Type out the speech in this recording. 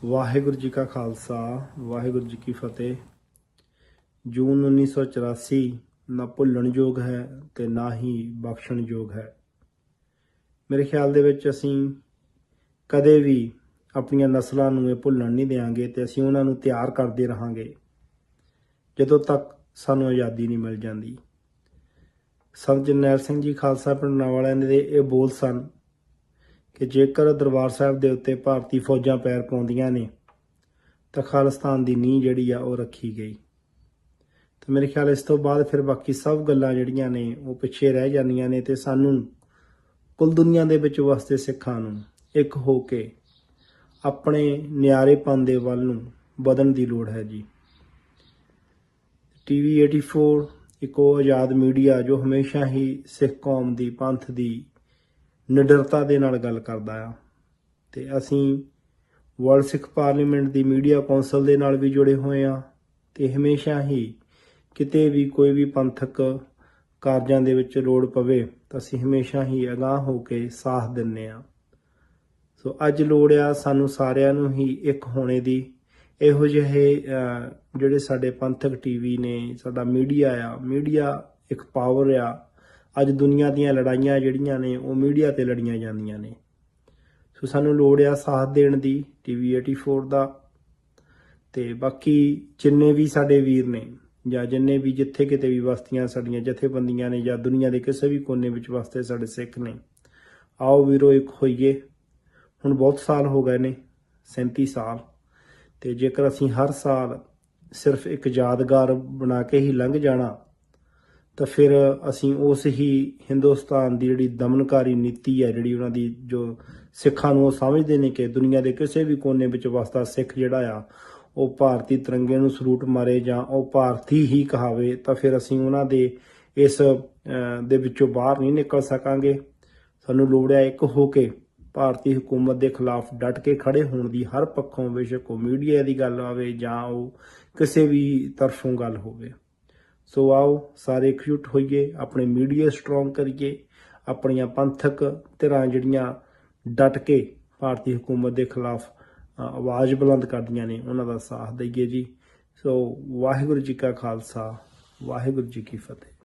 ਵਾਹਿਗੁਰੂ ਜੀ ਕਾ ਖਾਲਸਾ ਵਾਹਿਗੁਰੂ ਜੀ ਕੀ ਫਤਿਹ। ਜੂਨ 1984 ਨਾ ਭੁੱਲਣਯੋਗ ਹੈ ਤੇ ਨਾ ਹੀ ਬਖਸ਼ਣਯੋਗ ਹੈ। ਮੇਰੇ ਖਿਆਲ ਦੇ ਵਿੱਚ ਅਸੀਂ ਕਦੇ ਵੀ ਆਪਣੀਆਂ ਨਸਲਾਂ ਨੂੰ ਇਹ ਭੁੱਲਣ ਨਹੀਂ ਦੇਵਾਂਗੇ ਤੇ ਅਸੀਂ ਉਹਨਾਂ ਨੂੰ ਤਿਆਰ ਕਰਦੇ ਰਹਾਂਗੇ ਜਦੋਂ ਤੱਕ ਸਾਨੂੰ ਆਜ਼ਾਦੀ ਨਹੀਂ ਮਿਲ ਜਾਂਦੀ। ਸੰਤ ਜਰਨੈਲ ਸਿੰਘ ਜੀ ਖਾਲਸਾ ਪਿੰਡ ਵਾਲਿਆਂ ਦੇ ਇਹ ਬੋਲ ਸਨ ਕਿ ਜੇਕਰ ਦਰਬਾਰ ਸਾਹਿਬ ਦੇ ਉੱਤੇ ਭਾਰਤੀ ਫੌਜਾਂ ਪੈਰ ਪਾਉਂਦੀਆਂ ਨੇ ਤਾਂ ਖਾਲਿਸਤਾਨ ਦੀ ਨੀਂਹ ਜਿਹੜੀ ਆ ਉਹ ਰੱਖੀ ਗਈ। ਤੇ ਮੇਰੇ ਖਿਆਲ ਇਸ ਤੋਂ ਬਾਅਦ ਫਿਰ ਬਾਕੀ ਸਭ ਗੱਲਾਂ ਜਿਹੜੀਆਂ ਨੇ ਉਹ ਪਿੱਛੇ ਰਹਿ ਜਾਂਦੀਆਂ ਨੇ ਤੇ ਸਾਨੂੰ ਕੁੱਲ ਦੁਨੀਆ ਦੇ ਵਿੱਚ ਵਸਦੇ ਸਿੱਖਾਂ ਨੂੰ ਇੱਕ ਹੋ ਕੇ ਆਪਣੇ ਨਿਆਰੇਪਨ ਦੇ ਵੱਲ ਨੂੰ ਵਧਣ ਦੀ ਲੋੜ ਹੈ ਜੀ। TV 84 ਇੱਕ ਉਹ ਆਜ਼ਾਦ ਮੀਡੀਆ ਜੋ ਹਮੇਸ਼ਾ ਹੀ ਸਿੱਖ ਕੌਮ ਦੀ ਪੰਥ ਦੀ ਨਿਡਰਤਾ ਦੇ ਨਾਲ ਗੱਲ ਕਰਦਾ ਆ ਤੇ ਅਸੀਂ ਵਰਲਡ ਸਿੱਖ ਪਾਰਲੀਮੈਂਟ ਦੀ ਮੀਡੀਆ ਕੌਂਸਲ ਦੇ ਨਾਲ ਵੀ ਜੁੜੇ ਹੋਏ ਆ ਤੇ ਹਮੇਸ਼ਾ ਹੀ ਕਿਤੇ ਵੀ ਕੋਈ ਵੀ ਪੰਥਕ ਕਾਰਜਾਂ ਦੇ ਵਿੱਚ ਲੋੜ ਪਵੇ ਤਾਂ ਅਸੀਂ ਹਮੇਸ਼ਾ ਹੀ ਅਗਾਂਹ ਹੋ ਕੇ ਸਾਥ ਦਿੰਦੇ ਆ। ਸੋ ਅੱਜ ਲੋੜ ਆ ਸਾਨੂੰ ਸਾਰਿਆਂ ਨੂੰ ਹੀ ਇੱਕ ਹੋਣੇ ਦੀ। ਇਹੋ ਜਿਹੇ ਜਿਹੜੇ ਸਾਡੇ ਪੰਥਕ TV ਨੇ, ਸਾਡਾ ਮੀਡੀਆ ਆ, ਮੀਡੀਆ ਇੱਕ ਪਾਵਰ ਆ। ਅੱਜ ਦੁਨੀਆ ਦੀਆਂ ਲੜਾਈਆਂ ਜਿਹੜੀਆਂ ਨੇ ਉਹ ਮੀਡੀਆ ਤੇ ਲੜੀਆਂ ਜਾਂਦੀਆਂ ਨੇ। ਸੋ ਸਾਨੂੰ ਲੋੜ ਆ ਸਾਥ ਦੇਣ ਦੀ TV 84 ਦਾ। ਤੇ ਬਾਕੀ ਜਿੰਨੇ ਵੀ ਸਾਡੇ ਵੀਰ ਨੇ ਜਾਂ ਜਿੰਨੇ ਵੀ ਜਿੱਥੇ ਕਿਤੇ ਵੀ ਵਸਤੀਆਂ ਸਾਡੀਆਂ ਜਥੇਬੰਦੀਆਂ ਨੇ ਜਾਂ ਦੁਨੀਆ ਦੇ ਕਿਸੇ ਵੀ ਕੋਨੇ ਵਿੱਚ ਵਸਦੇ ਸਾਡੇ ਸਿੱਖ ਨੇ, ਆਓ ਵੀਰੋ ਇੱਕ ਹੋਈਏ। ਹੁਣ ਬਹੁਤ ਸਾਲ ਹੋ ਗਏ ਨੇ, 37 ਸਾਲ। ਤੇ ਜੇਕਰ ਅਸੀਂ ਹਰ ਸਾਲ ਸਿਰਫ ਇੱਕ ਯਾਦਗਾਰ ਬਣਾ ਕੇ ਹੀ ਲੰਘ ਜਾਣਾ ਤਾਂ ਫਿਰ ਅਸੀਂ ਉਸ ਹੀ ਹਿੰਦੁਸਤਾਨ ਦੀ ਜਿਹੜੀ ਦਮਨਕਾਰੀ ਨੀਤੀ ਹੈ, ਜਿਹੜੀ ਉਹਨਾਂ ਦੀ ਜੋ ਸਿੱਖਾਂ ਨੂੰ ਉਹ ਸਮਝਦੇ ਨੇ ਕਿ ਦੁਨੀਆ ਦੇ ਕਿਸੇ ਵੀ ਕੋਨੇ ਵਿੱਚ ਵਸਦਾ ਸਿੱਖ ਜਿਹੜਾ ਆ ਉਹ ਭਾਰਤੀ ਤਿਰੰਗੇ ਨੂੰ ਸਲੂਟ ਮਾਰੇ ਜਾਂ ਉਹ ਭਾਰਤੀ ਹੀ ਕਹਾਵੇ, ਤਾਂ ਫਿਰ ਅਸੀਂ ਉਹਨਾਂ ਦੇ ਇਸ ਦੇ ਵਿੱਚੋਂ ਬਾਹਰ ਨਹੀਂ ਨਿਕਲ ਸਕਾਂਗੇ। ਸਾਨੂੰ ਲੋੜ ਹੈ ਇੱਕ ਹੋ ਕੇ ਭਾਰਤੀ ਹਕੂਮਤ ਦੇ ਖਿਲਾਫ ਡਟ ਕੇ ਖੜੇ ਹੋਣ ਦੀ, ਹਰ ਪੱਖੋਂ, ਬੇਸ਼ੱਕ ਉਹ ਮੀਡੀਆ ਦੀ ਗੱਲ ਆਵੇ ਜਾਂ ਉਹ ਕਿਸੇ ਵੀ ਤਰਫੋਂ ਗੱਲ ਹੋਵੇ। ਸੋ ਆਓ ਸਾਰੇ ਇਕਜੁੱਟ ਹੋਈਏ, ਆਪਣੇ ਮੀਡੀਆ ਸਟਰੋਂਗ ਕਰੀਏ, ਆਪਣੀਆਂ ਪੰਥਕ ਧਿਰਾਂ ਜਿਹੜੀਆਂ ਡਟ ਕੇ ਭਾਰਤੀ ਹਕੂਮਤ ਦੇ ਖਿਲਾਫ ਆਵਾਜ਼ ਬੁਲੰਦ ਕਰਦੀਆਂ ਨੇ ਉਹਨਾਂ ਦਾ ਸਾਥ ਦਈਏ ਜੀ। ਸੋ ਵਾਹਿਗੁਰੂ ਜੀ ਕਾ ਖਾਲਸਾ ਵਾਹਿਗੁਰੂ ਜੀ ਕੀ ਫਤਿਹ।